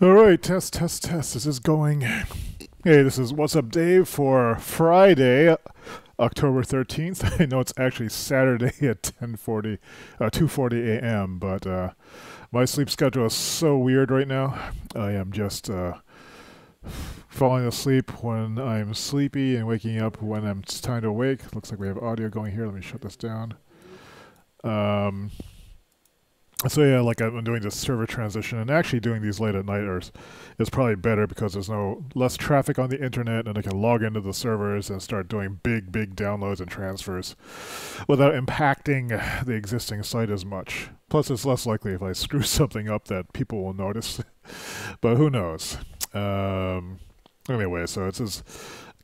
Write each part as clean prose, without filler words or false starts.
All right, test, test, test. This is going. Hey, this is What's Up Dave for Friday, October 13th. I know it's actually Saturday at 2:40 a.m., but my sleep schedule is so weird right now. I am just falling asleep when I'm sleepy and waking up when it's time to wake. Looks like we have audio going here. Let me shut this down. So yeah, like I'm doing this server transition, and actually doing these late at night is probably better because there's less traffic on the internet, and I can log into the servers and start doing big downloads and transfers without impacting the existing site as much. Plus, it's less likely if I screw something up that people will notice, but who knows? Anyway, so it's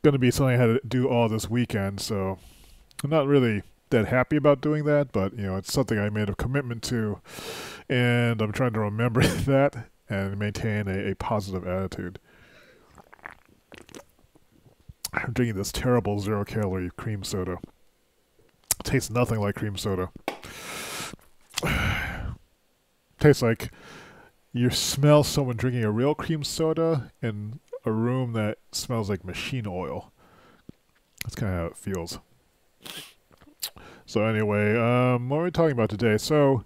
going to be something I had to do all this weekend, so I'm not really that happy about doing that, but it's something I made a commitment to, and I'm trying to remember that and maintain a positive attitude. I'm drinking this terrible 0-calorie cream soda. It tastes nothing like cream soda. Tastes like you smell someone drinking a real cream soda in a room that smells like machine oil. That's kind of how it feels. So anyway, what are we talking about today? So,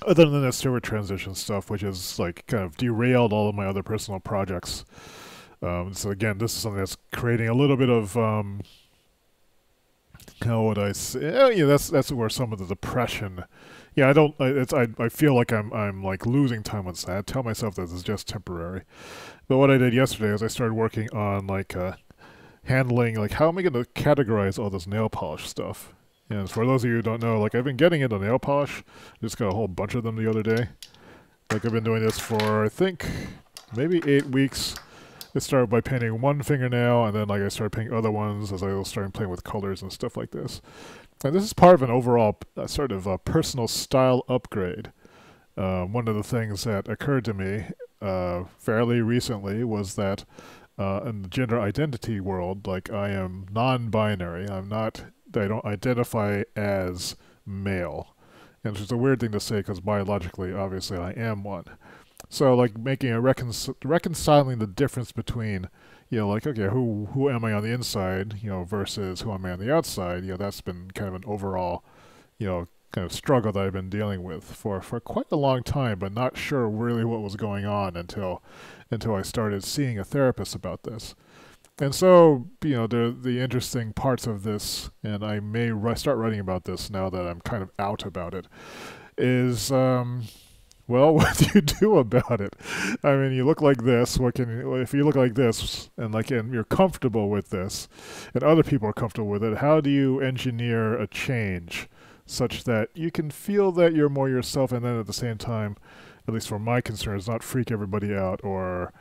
other than the server transition stuff, which is like kind of derailed all of my other personal projects. So again, this is something that's creating a little bit of, how would I say? Yeah, that's where some of the depression. Yeah, I feel like I'm like losing time on this. I tell myself that this is just temporary. But what I did yesterday is I started working on like handling, like, how am I going to categorize all this nail polish stuff? And for those of you who don't know, like, I've been getting into nail polish. I just got a whole bunch of them the other day. Like, I've been doing this for, I think, maybe 8 weeks. I started by painting one fingernail, and then, like, I started painting other ones as I was starting playing with colors and stuff like this. And this is part of an overall sort of personal style upgrade. One of the things that occurred to me fairly recently was that in the gender identity world, like, I am non-binary. I don't identify as male. And it's just a weird thing to say because biologically, obviously, I am one. So, like, making a reconciling the difference between, like, okay, who am I on the inside, versus who am I on the outside, that's been kind of an overall, kind of struggle that I've been dealing with for quite a long time, but not sure really what was going on until I started seeing a therapist about this. And so, the interesting parts of this, and I may start writing about this now that I'm kind of out about it, is, well, what do you do about it? I mean, you look like this. If you look like this, and you're comfortable with this, and other people are comfortable with it, how do you engineer a change such that you can feel that you're more yourself, and then at the same time, at least for my concerns, not freak everybody out or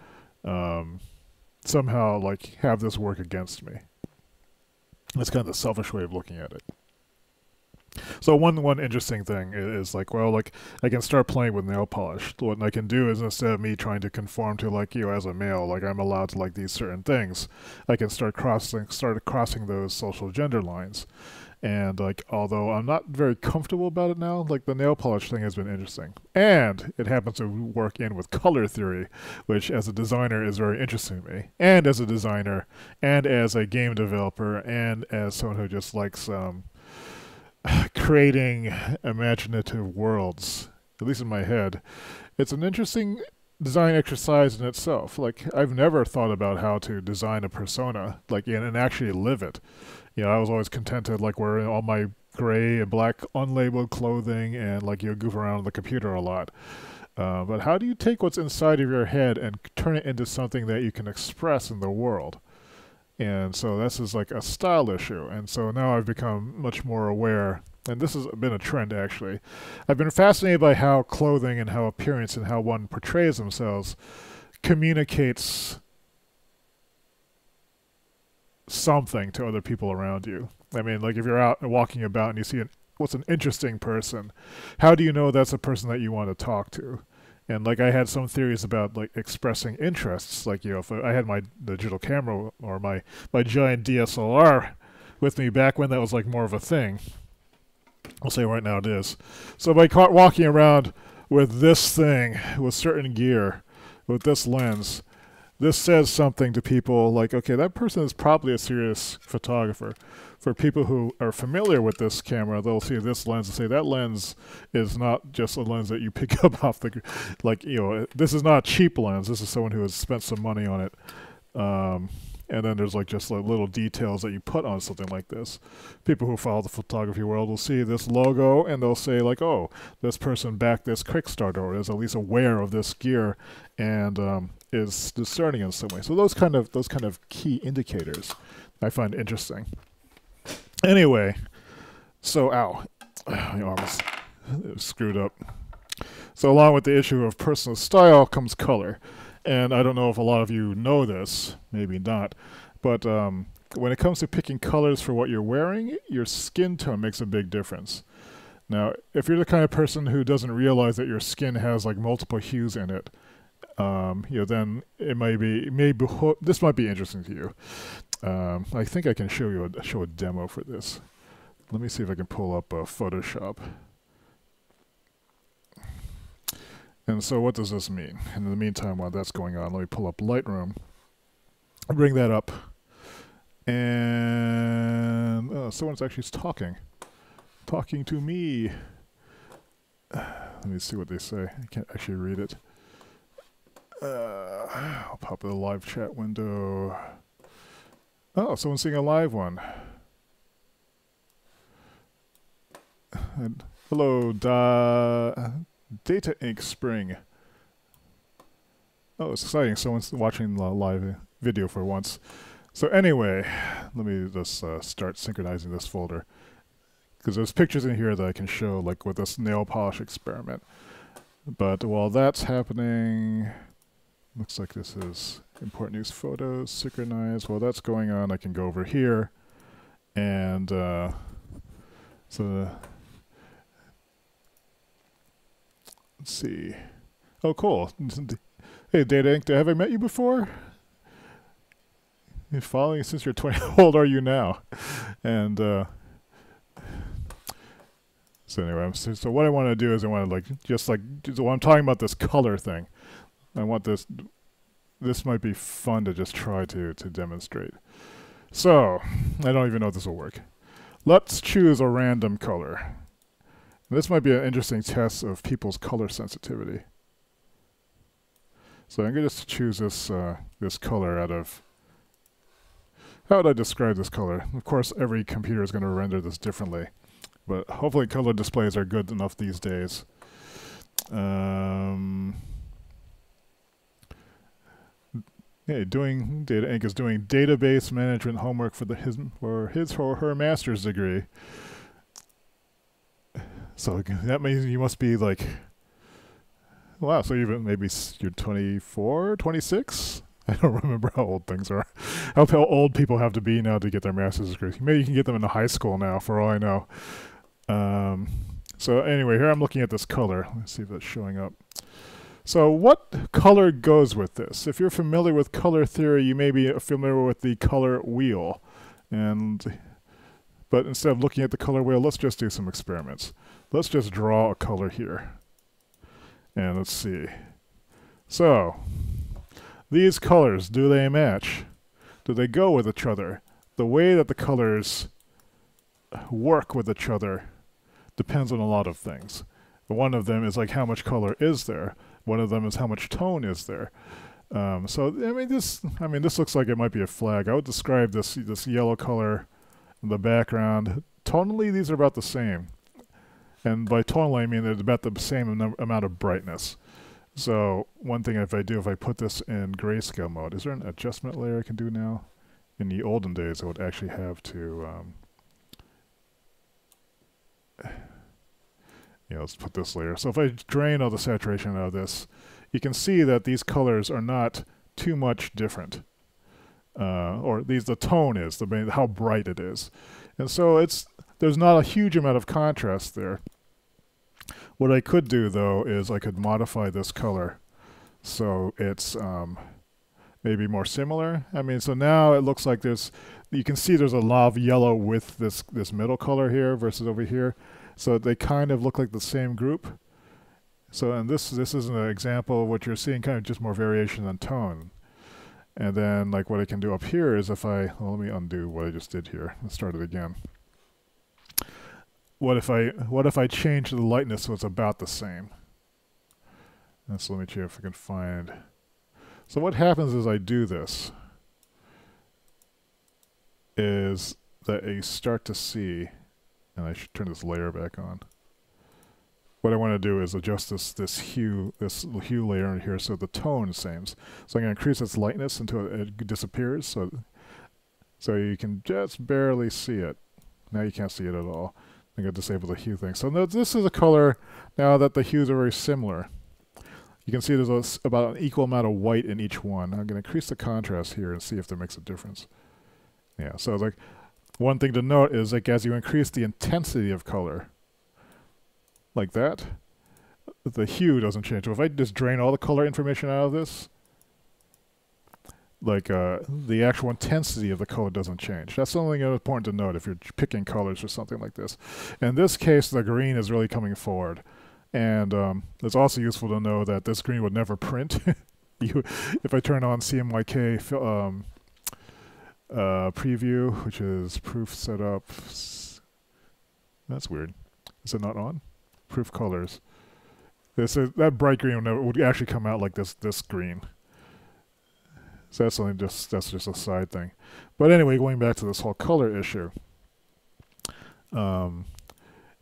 somehow like have this work against me. That's kind of the selfish way of looking at it. So one interesting thing is like, well, like, I can start playing with nail polish. What I can do is, instead of me trying to conform to, like, as a male, like, I'm allowed to like these certain things, I can start crossing those social gender lines. And, like, although I'm not very comfortable about it now, like, the nail polish thing has been interesting. And it happens to work in with color theory, which as a designer is very interesting to me. And as a designer, and as a game developer, and as someone who just likes creating imaginative worlds, at least in my head. It's an interesting design exercise in itself. Like, I've never thought about how to design a persona, like, and actually live it. I was always contented, like, wearing all my gray and black unlabeled clothing and, like, goof around on the computer a lot. But how do you take what's inside of your head and turn it into something that you can express in the world? And so this is like a style issue. And so now I've become much more aware, and this has been a trend actually. I've been fascinated by how clothing and how appearance and how one portrays themselves communicates something to other people around you. I mean, like, if you're out and walking about and you see what's an interesting person, how do you know that's a person that you want to talk to? And, like, I had some theories about, like, expressing interests. Like, if I had my digital camera or my giant DSLR with me back when that was, like, more of a thing. I'll say right now it is. So by walking around with this thing, with certain gear, with this lens, this says something to people like, okay, that person is probably a serious photographer. For people who are familiar with this camera, they'll see this lens and say that lens is not just a lens that you pick up off the, like, you know, this is not a cheap lens. This is someone who has spent some money on it. And then there's like just like little details that you put on something like this. People who follow the photography world will see this logo and they'll say like, oh, this person backed this Kickstarter or is at least aware of this gear and is discerning in some way. So those kind of key indicators I find interesting. Anyway, so my arm is screwed up. So along with the issue of personal style comes color. And I don't know if a lot of you know this, maybe not, but when it comes to picking colors for what you're wearing, your skin tone makes a big difference. Now, if you're the kind of person who doesn't realize that your skin has like multiple hues in it, you know, then it might be, this might be interesting to you. I think I can show a demo for this. Let me see if I can pull up Photoshop. And so what does this mean? And in the meantime, while that's going on, let me pull up Lightroom. Bring that up. And someone's actually talking to me. Let me see what they say. I can't actually read it. I'll pop the live chat window. Oh, someone's seeing a live one. And hello, Data Ink Spring. Oh, it's exciting. Someone's watching the live video for once. So anyway, let me just start synchronizing this folder. Because there's pictures in here that I can show, like with this nail polish experiment. But while that's happening, looks like this is important news photos, synchronize. While that's going on, I can go over here. And so let's see. Oh, cool. Hey, Data Ink, have I met you before? You're following since you're 20. How old are you now? And so anyway, so what I want to do is I want to so I'm talking about this color thing. I want this might be fun to just try to demonstrate. So I don't even know if this will work. Let's choose a random color. This might be an interesting test of people's color sensitivity. So I'm going to just choose this this color out of. How would I describe this color? Of course, every computer is going to render this differently, but hopefully color displays are good enough these days. Yeah, Data Ink is doing database management homework for his or her master's degree. So that means you must be like, wow, so maybe you're 24, 26? I don't remember how old things are. How old people have to be now to get their master's degree. Maybe you can get them into high school now, for all I know. So anyway, here I'm looking at this color. Let's see if that's showing up. So what color goes with this? If you're familiar with color theory, you may be familiar with the color wheel. But instead of looking at the color wheel, let's just do some experiments. Let's just draw a color here. And let's see. So, these colors, do they match? Do they go with each other? The way that the colors work with each other depends on a lot of things. One of them is like how much color is there. One of them is how much tone is there. So I mean this looks like it might be a flag. I would describe this yellow color in the background. Tonally, these are about the same. And by tonally, I mean they're about the same amount of brightness. So one thing if I put this in grayscale mode, is there an adjustment layer I can do now? In the olden days, I would actually have to, let's put this layer. So if I drain all the saturation out of this, you can see that these colors are not too much different. The tone is, how bright it is. And so there's not a huge amount of contrast there. What I could do, though, is I could modify this color so it's maybe more similar. I mean, so now it looks like you can see there's a lot of yellow with this middle color here versus over here. So they kind of look like the same group. So, and this is an example of what you're seeing, kind of just more variation on tone. And then, like, what I can do up here is if I, well, let me undo what I just did here. Let's start it again. What if I change the lightness so it's about the same? And so let me see if I can find. So what happens is I do this, is that you start to see, and I should turn this layer back on. What I want to do is adjust this hue layer in here so the tone is the same. So I'm going to increase its lightness until it disappears, so you can just barely see it. Now you can't see it at all. I'm going to disable the hue thing. So now this is a color now that the hues are very similar. You can see there's about an equal amount of white in each one. I'm going to increase the contrast here and see if that makes a difference. Yeah, so like one thing to note is like as you increase the intensity of color, like that, the hue doesn't change. So if I just drain all the color information out of this, like the actual intensity of the color doesn't change. That's something important to note if you're picking colors or something like this. In this case, the green is really coming forward. And it's also useful to know that this green would never print. If I turn on CMYK preview, which is proof setup, that's weird. Is it not on? Proof colors. That bright green would actually come out like this green. So that's just a side thing. But anyway, going back to this whole color issue.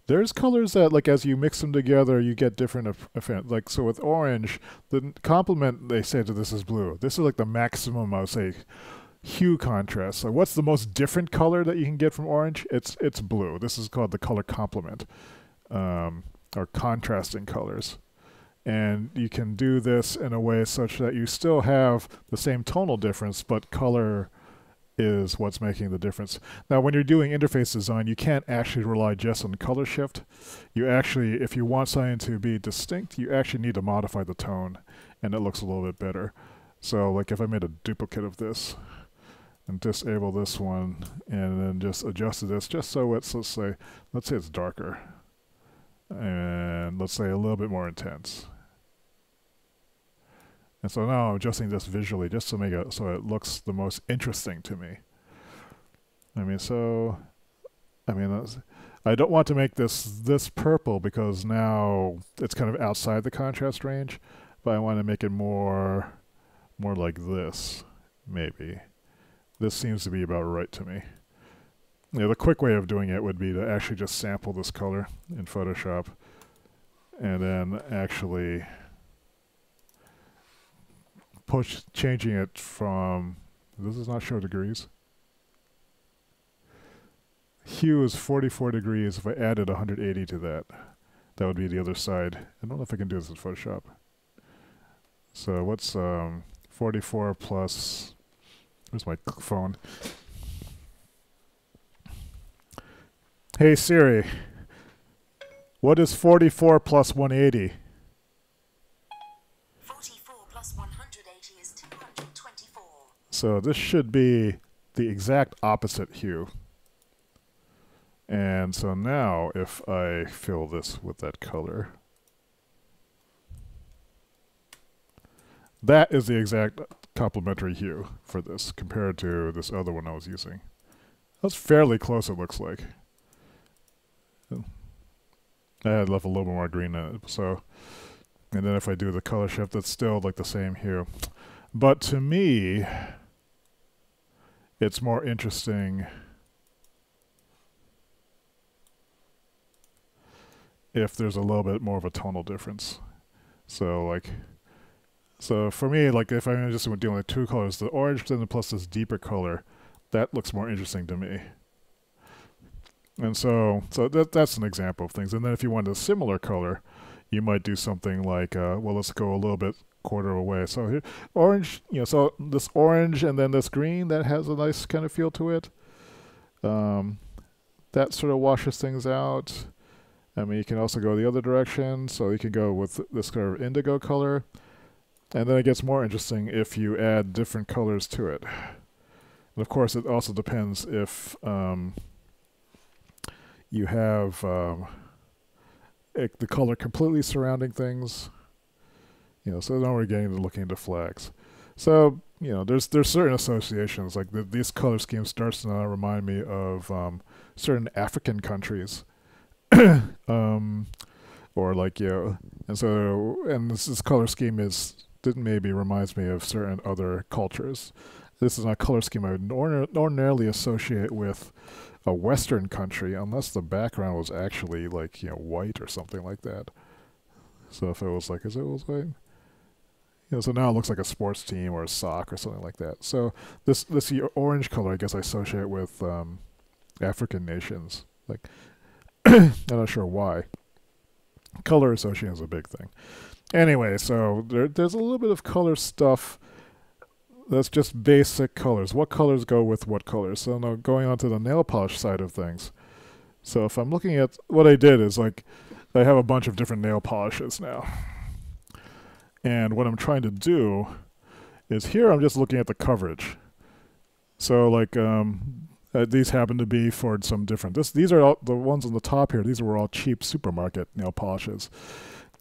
There's colors that, like, as you mix them together, you get different effects. Like, so with orange, the complement they say to this is blue. This is like the maximum, I would say, hue contrast. So what's the most different color that you can get from orange? It's blue. This is called the color complement, or contrasting colors. And you can do this in a way such that you still have the same tonal difference, but color is what's making the difference. Now, when you're doing interface design, you can't actually rely just on color shift. You actually, if you want something to be distinct, you actually need to modify the tone, and it looks a little bit better. So, like if I made a duplicate of this, and disable this one, and then just adjusted this, just so it's, let's say it's darker, and let's say a little bit more intense. And so now I'm adjusting this visually just to make it so it looks the most interesting to me. I don't want to make this purple because now it's kind of outside the contrast range, but I want to make it more like this, maybe. This seems to be about right to me. Yeah, the quick way of doing it would be to actually just sample this color in Photoshop, and then actually changing it from, this is not show degrees. Hue is 44 degrees. If I added 180 to that, that would be the other side. I don't know if I can do this in Photoshop. So what's 44 plus, where's my phone? Hey Siri, what is 44 plus 180? 44 plus 180 is 224. So this should be the exact opposite hue. And so now if I fill this with that color, that is the exact complementary hue for this compared to this other one I was using. That's fairly close, it looks like. I had left a little more green in it, so, and then if I do the color shift, it's still like the same hue. But to me, it's more interesting if there's a little bit more of a tonal difference. So for me, like if I'm just dealing with two colors, the orange then plus this deeper color, that looks more interesting to me. And so that's an example of things. And then if you want a similar color, you might do something like, well, let's go a little bit quarter away. So here, orange, so this orange and then this green, that has a nice kind of feel to it. That sort of washes things out. I mean, you can also go the other direction. So you can go with this kind of indigo color. And then it gets more interesting if you add different colors to it. And of course, it also depends if you have the color completely surrounding things. So now we're getting to looking into flags. So there's certain associations, like this color scheme starts to now remind me of certain African countries, or like and this color scheme maybe reminds me of certain other cultures. This is not a color scheme I would ordinarily associate with a Western country, unless the background was actually like white or something like that. So if it was like, is it was white? So now it looks like a sports team or a sock or something like that. So this orange color, I guess I associate with African nations. Like, I'm not sure why. Color association is a big thing. Anyway, so there's a little bit of color stuff that's just basic colors. What colors go with what colors? So now going on to the nail polish side of things. So if I'm looking at what I did is like, I have a bunch of different nail polishes now. And what I'm trying to do is here I'm just looking at the coverage. So like these happen to be for some different. These are all, the ones on the top here. These were all cheap supermarket nail polishes.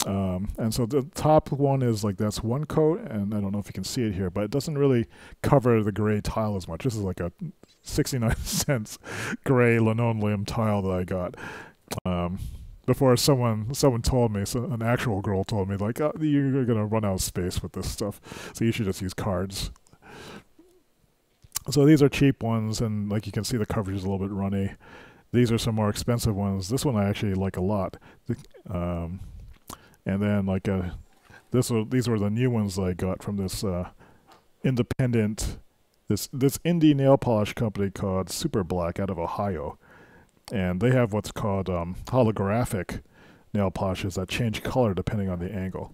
And so the top one is like, that's one coat, and I don't know if you can see it here, but it doesn't really cover the gray tile as much. This is like a 69 cents gray linoleum tile that I got. Before someone told me, so an actual girl told me, like, you're going to run out of space with this stuff, so you should just use cards. So these are cheap ones, and like you can see the coverage is a little bit runny. These are some more expensive ones. This one I actually like a lot. And then like these were the new ones that I got from this independent, this indie nail polish company called Super Black out of Ohio. And they have what's called holographic nail polishes that change color depending on the angle.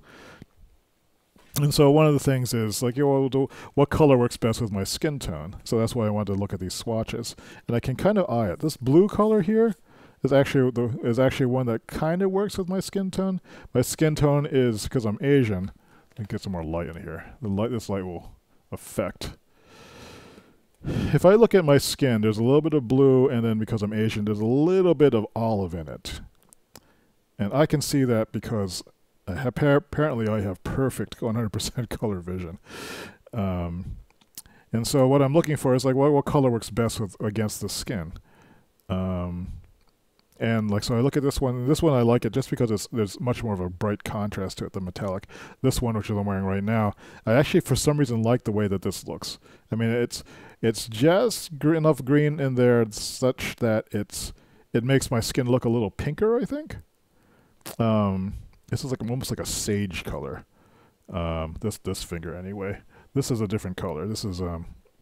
And so one of the things is like, what color works best with my skin tone? So that's why I wanted to look at these swatches. And I can kind of eye it. This blue color here is actually one that kind of works with my skin tone. My skin tone is, because I'm Asian, let me get some more light in here. This light will affect. If I look at my skin, there's a little bit of blue, and then because I'm Asian, there's a little bit of olive in it. And I can see that because apparently I have perfect 100% color vision. And so what I'm looking for is like, what color works best against the skin? And like, so I look at this one. This one I like it just because there's much more of a bright contrast to it than metallic. This one, which I'm wearing right now, I actually for some reason like the way that this looks. I mean, it's just enough green in there such that it makes my skin look a little pinker, I think. This is like almost like a sage color. This finger anyway. This is a different color. This is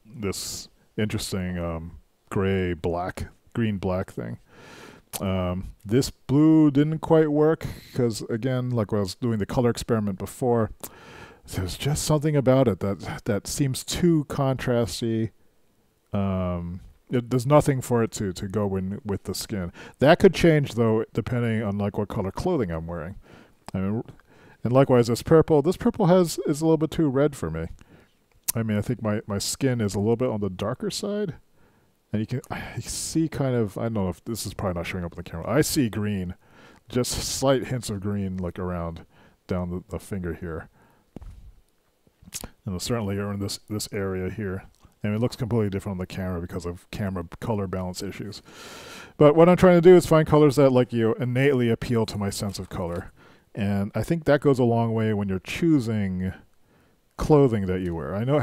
this interesting green black thing. This blue didn't quite work because, again, like when I was doing the color experiment before, there's just something about it that seems too contrasty. There's nothing for it to go in with the skin. That could change though, depending on like what color clothing I'm wearing. I mean, and likewise, this purple is a little bit too red for me. I mean, I think my skin is a little bit on the darker side. And you can see kind of, I don't know if this is probably not showing up on the camera. I see green, just slight hints of green like around down the finger here. And certainly in this area here. And it looks completely different on the camera because of camera color balance issues. But what I'm trying to do is find colors that like innately appeal to my sense of color. And I think that goes a long way when you're choosing clothing that you wear. I know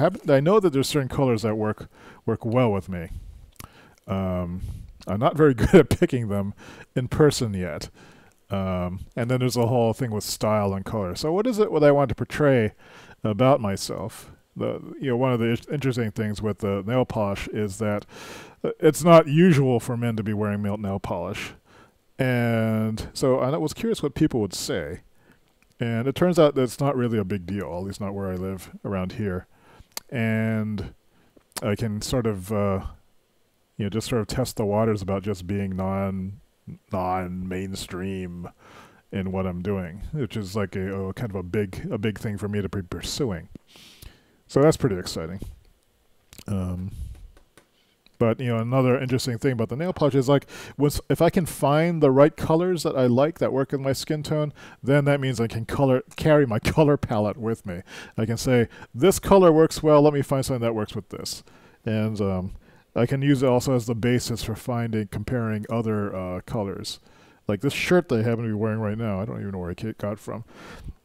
that there's certain colors that work well with me. I'm not very good at picking them in person yet. And then there's a whole thing with style and color. So what I want to portray about myself? One of the interesting things with the nail polish is that it's not usual for men to be wearing nail polish. And so I was curious what people would say. And it turns out that it's not really a big deal, at least not where I live around here. And I can sort of just sort of test the waters about just being non-mainstream in what I'm doing, which is like a kind of a big thing for me to be pursuing. So that's pretty exciting. But another interesting thing about the nail polish is like, if I can find the right colors that I like that work with my skin tone, then that means I can carry my color palette with me. I can say this color works well. Let me find something that works with this, and I can use it also as the basis for comparing other colors. Like this shirt that I happen to be wearing right now, I don't even know where I got it from.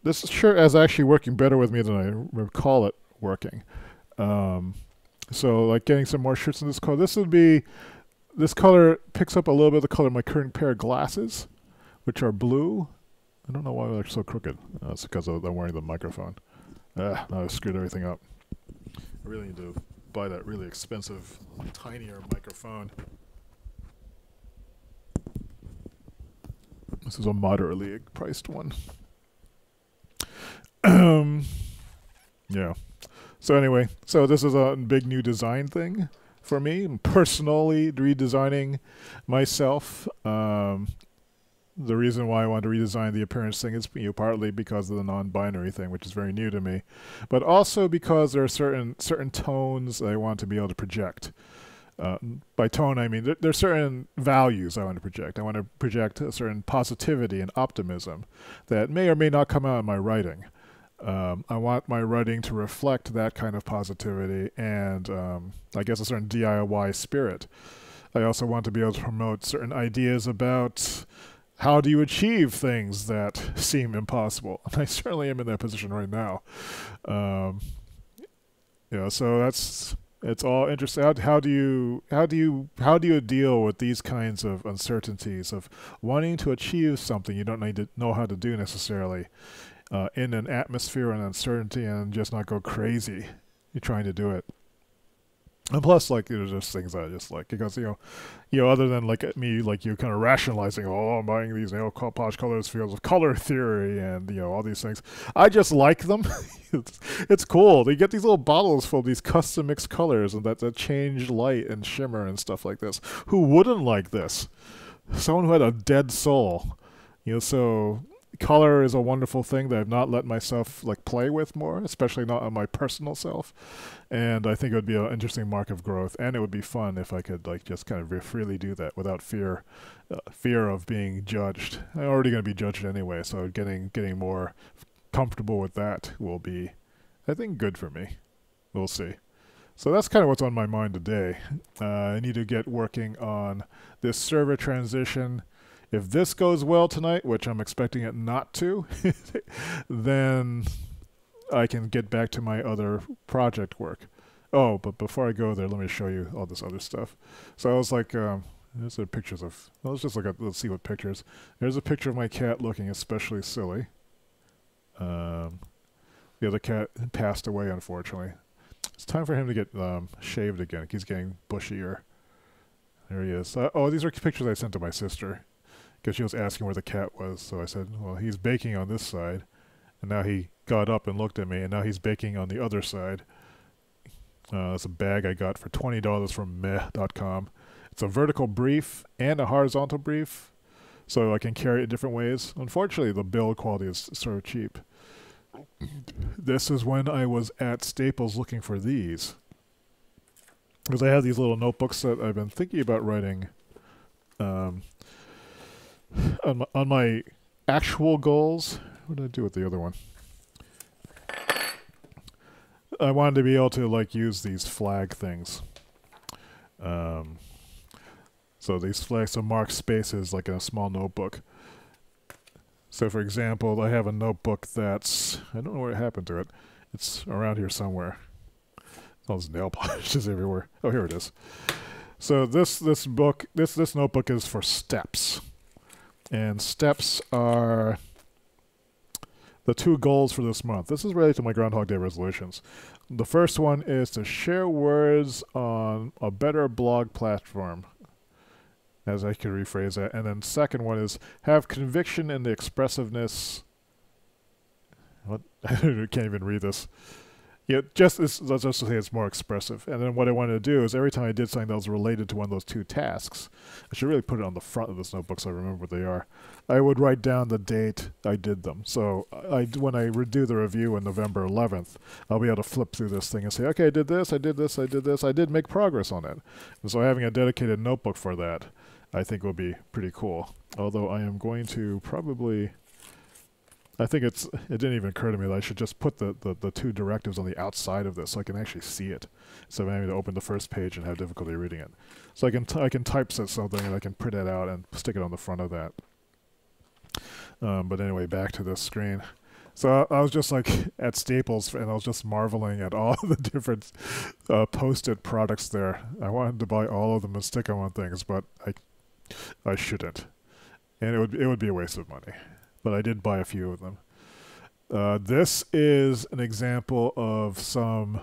This shirt is actually working better with me than I recall it working. So like getting some more shirts in this color. This color picks up a little bit of the color of my current pair of glasses, which are blue. I don't know why they're so crooked. It's because I'm wearing the microphone. Now I screwed everything up. I really need to buy that really expensive, tinier microphone. This is a moderately priced one. Yeah. So anyway, this is a big new design thing for me. I'm personally redesigning myself. The reason why I want to redesign the appearance thing is partly because of the non-binary thing, which is very new to me, but also because there are certain tones I want to be able to project. By tone, I mean there are certain values I want to project. I want to project a certain positivity and optimism that may or may not come out in my writing. I want my writing to reflect that kind of positivity and I guess a certain DIY spirit. I also want to be able to promote certain ideas about how do you achieve things that seem impossible. And I certainly am in that position right now. So it's all interesting. How do you deal with these kinds of uncertainties of wanting to achieve something you don't need to know how to do necessarily? In an atmosphere and uncertainty, and just not go crazy. You're trying to do it, and plus, like, there's just things I just like because other than like me, like you kind of rationalizing, oh, I'm buying these nail polish colors because of color theory and all these things. I just like them. It's cool. They get these little bottles full of these custom mixed colors and that change light and shimmer and stuff like this. Who wouldn't like this? Someone who had a dead soul, so. Color is a wonderful thing that I've not let myself like play with more, especially not on my personal self. And I think it would be an interesting mark of growth, and it would be fun if I could like just kind of freely do that without fear of being judged. I'm already going to be judged anyway, so getting more comfortable with that will be, I think, good for me. We'll see. So that's kind of what's on my mind today. I need to get working on this server transition. If this goes well tonight, which I'm expecting it not to, then I can get back to my other project work. Oh, but before I go there, let me show you all this other stuff. So I was like, there's pictures of, let's see what pictures. There's a picture of my cat looking especially silly. The other cat passed away, unfortunately. It's time for him to get shaved again. He's getting bushier. There he is. These are pictures I sent to my sister, because she was asking where the cat was. So I said, well, he's baking on this side. And now he got up and looked at me, and now he's baking on the other side. It's a bag I got for $20 from meh.com. It's a vertical brief and a horizontal brief, so I can carry it different ways. Unfortunately, the build quality is sort of cheap. This is when I was at Staples looking for these, because I have these little notebooks that I've been thinking about writing on my actual goals. What did I do with the other one? I wanted to be able to like use these flag things. So these flags to mark spaces like in a small notebook. So for example, I have a notebook that's, I don't know what happened to it. It's around here somewhere. All those nail polishes everywhere. Oh, here it is. So this notebook is for steps. And steps are the 2 goals for this month. This is related to my Groundhog Day resolutions. The first one is to share words on a better blog platform, as I could rephrase that. And then second one is have conviction in the expressiveness. What? I can't even read this. Yeah, just let's just say it's more expressive. And then what I wanted to do is every time I did something that was related to one of those two tasks, I should really put it on the front of this notebook so I remember what they are. I would write down the date I did them. So when I do the review on November 11th, I'll be able to flip through this thing and say, okay, I did this, I did this, I did this. I did make progress on it. And so having a dedicated notebook for that, I think will be pretty cool. Although I am going to probably... I think it didn't even occur to me that I should just put the two directives on the outside of this so I can actually see it. So I'm having to open the first page and have difficulty reading it. So I can typeset something and I can print it out and stick it on the front of that. But anyway, back to this screen. So I was just like at Staples and I was just marveling at all the different Post-it products there. I wanted to buy all of them and stick them on things, but I shouldn't. And it would be a waste of money. But I did buy a few of them. This is an example of some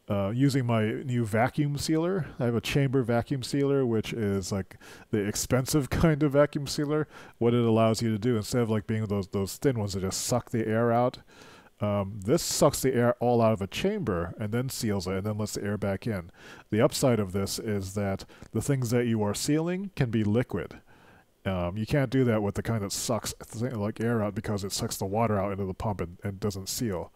using my new vacuum sealer. I have a chamber vacuum sealer, which is like the expensive kind of vacuum sealer. What it allows you to do, instead of like being those thin ones that just suck the air out, this sucks the air all out of a chamber and then seals it and then lets the air back in. The upside of this is that the things that you are sealing can be liquid. You can't do that with the kind that sucks like air out because it sucks the water out into the pump and doesn't seal.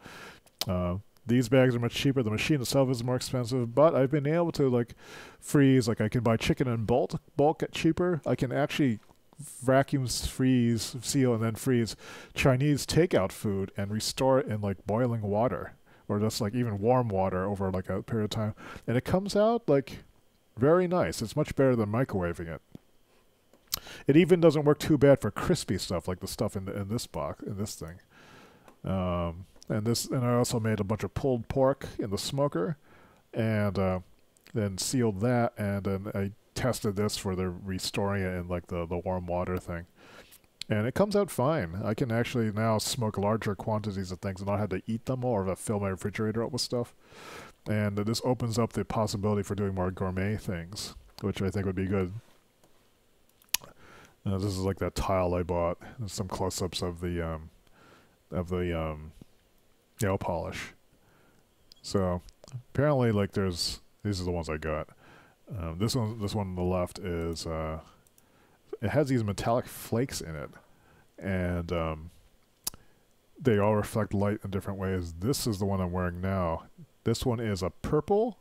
These bags are much cheaper. The machine itself is more expensive, but I've been able to like freeze. Like I can buy chicken in bulk at cheaper. I can actually vacuum freeze, seal, and then freeze Chinese takeout food and restore it in like boiling water or just like even warm water over like a period of time, and it comes out like very nice. It's much better than microwaving it. It even doesn't work too bad for crispy stuff like the stuff in this box, in this thing. And I also made a bunch of pulled pork in the smoker, and then sealed that, and then I tested this for the restoring it in like the warm water thing. And it comes out fine. I can actually now smoke larger quantities of things and not have to eat them or fill my refrigerator up with stuff. And this opens up the possibility for doing more gourmet things, which I think would be good. This is like that tile I bought. There's some close-ups of the nail polish. So apparently, like these are the ones I got. This one on the left is it has these metallic flakes in it, and they all reflect light in different ways. This is the one I'm wearing now. This one is a purple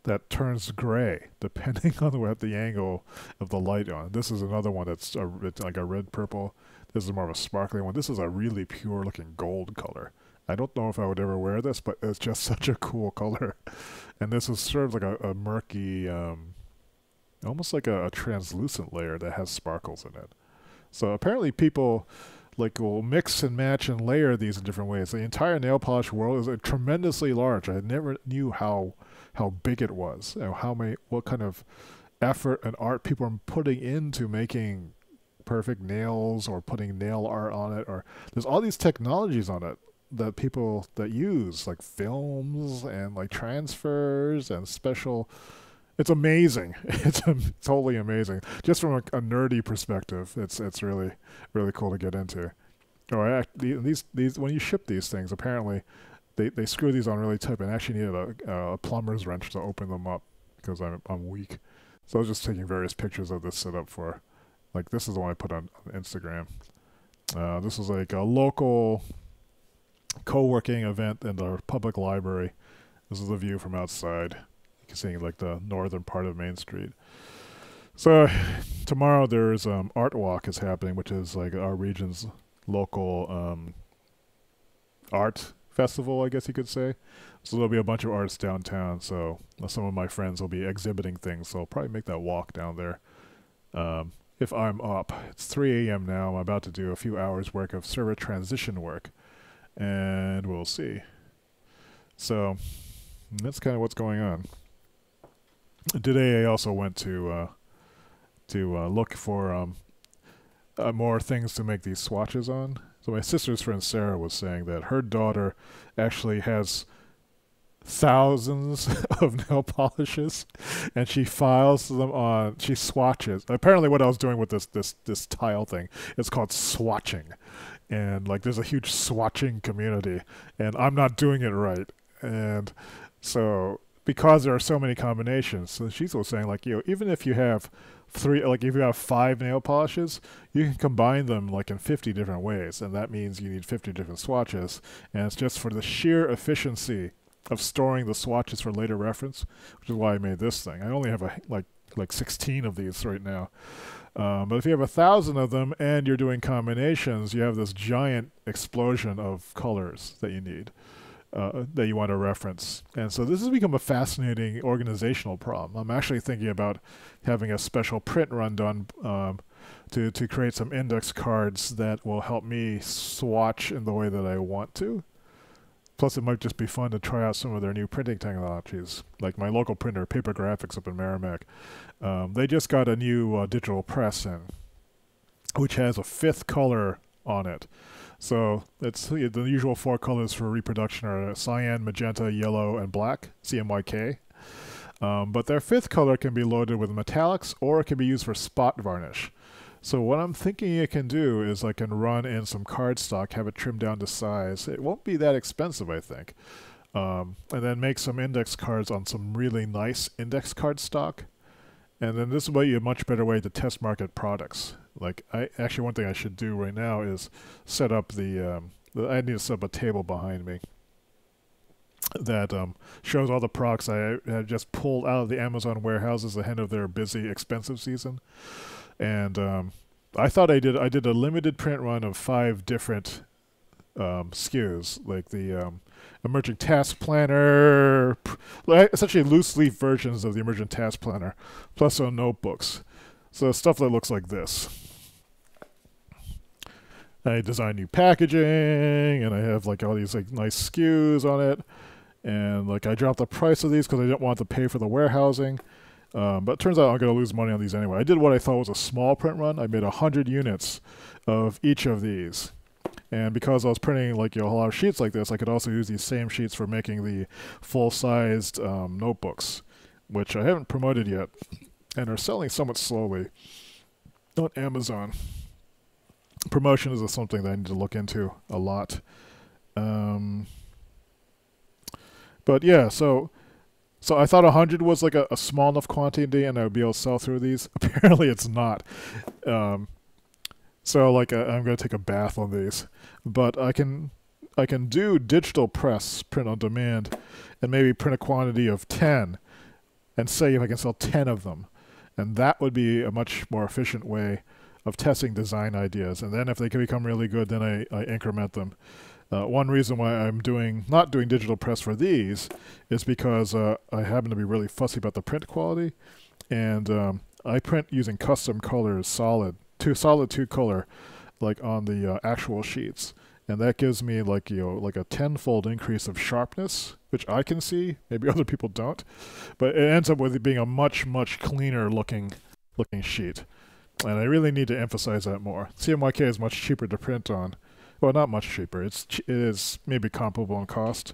that turns gray depending on the angle of the light on. This is another one that's it's like a red purple. This is more of a sparkly one. This is a really pure looking gold color. I don't know if I would ever wear this, but it's just such a cool color. And this is sort of like a murky, almost like a translucent layer that has sparkles in it. So apparently people like will mix and match and layer these in different ways. The entire nail polish world is tremendously large. I never knew how big it was, what kind of effort and art people are putting into making perfect nails or putting nail art on it, or there's all these technologies on it that people that use like films and like transfers and special. It's amazing. It's totally amazing. Just from a nerdy perspective, it's really cool to get into. Oh, these when you ship these things, apparently they screw these on really tight, and actually needed a plumber's wrench to open them up because I'm weak. So I was just taking various pictures of this setup for, like this is the one I put on Instagram. This is like a local co-working event in the public library. This is the view from outside. You can see like the northern part of Main Street. So tomorrow there's Art Walk is happening, which is like our region's local art festival, I guess you could say. So there'll be a bunch of artists downtown, so some of my friends will be exhibiting things, so I'll probably make that walk down there if I'm up. It's 3 a.m. now. I'm about to do a few hours work of server transition work, and we'll see. So that's kind of what's going on. Today I also went to look for more things to make these swatches on. So my sister's friend Sarah was saying that her daughter actually has thousands of nail polishes, and she files them on. She swatches. Apparently, what I was doing with this tile thing, it's called swatching, and like there's a huge swatching community, and I'm not doing it right. And so because there are so many combinations, so she's also saying like, even if you have three, like if you have 5 nail polishes, you can combine them like in 50 different ways, and that means you need 50 different swatches. And it's just for the sheer efficiency of storing the swatches for later reference, which is why I made this thing. I only have like 16 of these right now. But if you have 1,000 of them and you're doing combinations, you have this giant explosion of colors that you need, that you want to reference. And so this has become a fascinating organizational problem. I'm actually thinking about having a special print run done to create some index cards that will help me swatch in the way that I want to. Plus, it might just be fun to try out some of their new printing technologies. Like my local printer, Paper Graphics up in Merrimack, they just got a new digital press in, which has a 5th color on it. So it's the usual 4 colors for reproduction are cyan, magenta, yellow, and black, CMYK. But their 5th color can be loaded with metallics, or it can be used for spot varnish. So what I'm thinking it can do is I can run in some cardstock, have it trimmed down to size. It won't be that expensive, I think. And then make some index cards on some really nice index card stock. And then this will be a much better way to test market products. Like, actually one thing I should do right now is set up I need to set up a table behind me that shows all the products I have just pulled out of the Amazon warehouses ahead of their busy, expensive season. And I thought I did a limited print run of 5 different SKUs, like the Emerging Task Planner, essentially loose leaf versions of the Emerging Task Planner, plus some notebooks. So stuff that looks like this. I designed new packaging, and I have like all these like nice SKUs on it, and like I dropped the price of these because I didn't want to pay for the warehousing. But it turns out I'm going to lose money on these anyway. I did what I thought was a small print run. I made 100 units of each of these. And because I was printing like a lot of sheets like this, I could also use these same sheets for making the full-sized notebooks, which I haven't promoted yet, and are selling somewhat slowly on Amazon. Promotion is something that I need to look into a lot. But yeah, so I thought 100 was like a small enough quantity and I would be able to sell through these. Apparently it's not. So like I'm going to take a bath on these. But I can do digital press, print on demand, and maybe print a quantity of 10 and say if I can sell 10 of them. And that would be a much more efficient way of testing design ideas. And then if they can become really good, then I increment them. One reason why I'm not doing digital press for these is because I happen to be really fussy about the print quality, and I print using custom colors, solid 2 color, like on the actual sheets, and that gives me like like a 10-fold increase of sharpness, which I can see. Maybe other people don't, but it ends up with it being a much cleaner looking sheet, and I really need to emphasize that more. CMYK is much cheaper to print on. Well, not much cheaper. It is maybe comparable in cost,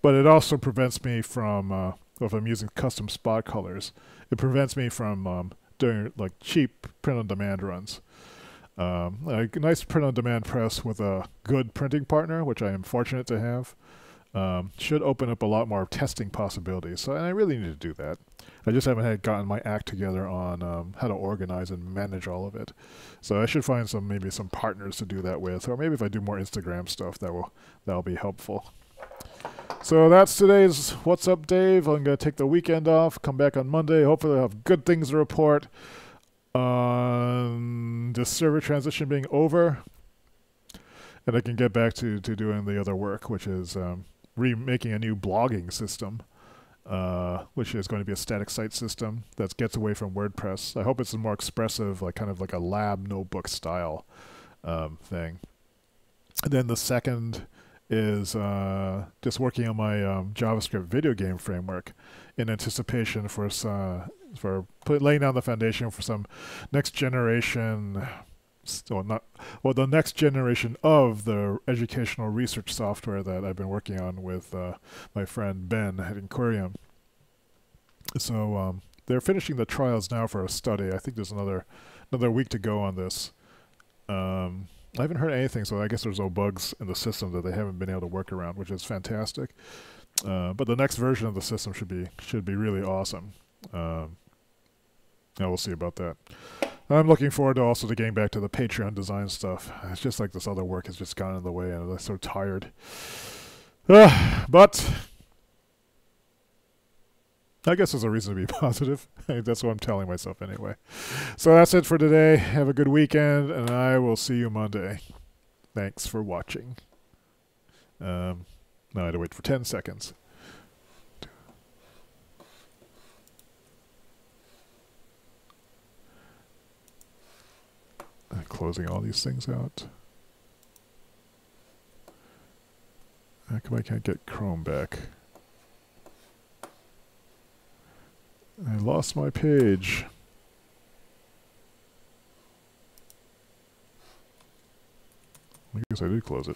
but it also prevents me from, if I'm using custom spot colors, it prevents me from doing like cheap print-on-demand runs. A nice print-on-demand press with a good printing partner, which I am fortunate to have, should open up a lot more testing possibilities. So, and I really need to do that. I just haven't gotten my act together on how to organize and manage all of it. So I should find maybe some partners to do that with, or maybe if I do more Instagram stuff, that'll be helpful. So that's today's What's Up, Dave. I'm going to take the weekend off, come back on Monday. Hopefully I'll have good things to report on the server transition being over, and I can get back to doing the other work, which is remaking a new blogging system. Which is going to be a static site system that gets away from WordPress. I hope it's a more expressive, like kind of like a lab notebook style thing. And then the second is just working on my JavaScript video game framework in anticipation for laying down the foundation for some next generation. The next generation of the educational research software that I've been working on with my friend Ben at Inquirium. So they're finishing the trials now for a study. I think there's another week to go on this. I haven't heard anything, so I guess there's no bugs in the system that they haven't been able to work around, which is fantastic. But the next version of the system should be really awesome. Yeah, we'll see about that. I'm looking forward to also to getting back to the Patreon design stuff. It's just like this other work has just gotten in the way, and I'm so tired. But I guess there's a reason to be positive. That's what I'm telling myself anyway. So that's it for today. Have a good weekend, and I will see you Monday. Thanks for watching. Now I had to wait for 10 seconds. Closing all these things out. How come I can't get Chrome back? I lost my page. I guess I did close it.